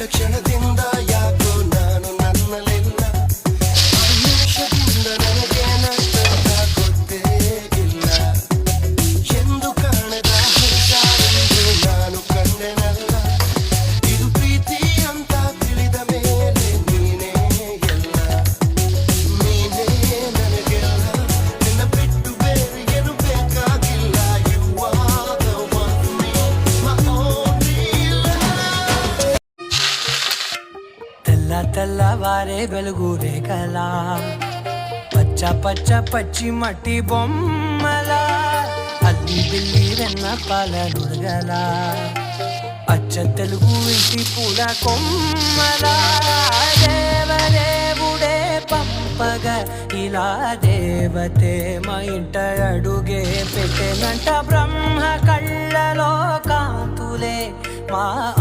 ಕ್ಷಣದಿಂದ ಯಾಕೋ ನಾನು ನನ್ನಲಿಲ್ಲ ನಿಮಿಷದಿಂದ ನನಗೆ ನಷ್ಟ ಗೊತ್ತೇ ಇಲ್ಲ ಎಂದು ಕಾಣದ ಹೆಜ್ಜೆಯೆಂದು ನಾನು ಕಂಡೆನಲ್ಲ ಇದು ಪ್ರೀತಿ ಅಂತ ತಿಳಿದ ಮೇಲೆ ನೀನೇ ಎಲ್ಲ ನೀನೇ ನನಗೆಲ್ಲ ನಿನ್ನ ಬಿಟ್ಟು ಬೇರೆ ಏನು ಬೇಕಾಗಿಲ್ಲ You are the one for me, my only love. తెల్లవారే వెలుగు రేఖలా పచ్చ పచ్చ పచ్చి మట్టి బొమ్మల అల్లి బిల్లి వెన్న పాల నుడగల అచ్చ తెలుగు ఇంటి పూల కొమ్మల దేవదేవుడే పంపగ ఇలా దేవతే మా ఇంట అడుగే పెట్టెనంట బ్రహ్మ కళ్ళలో కాంతులే మా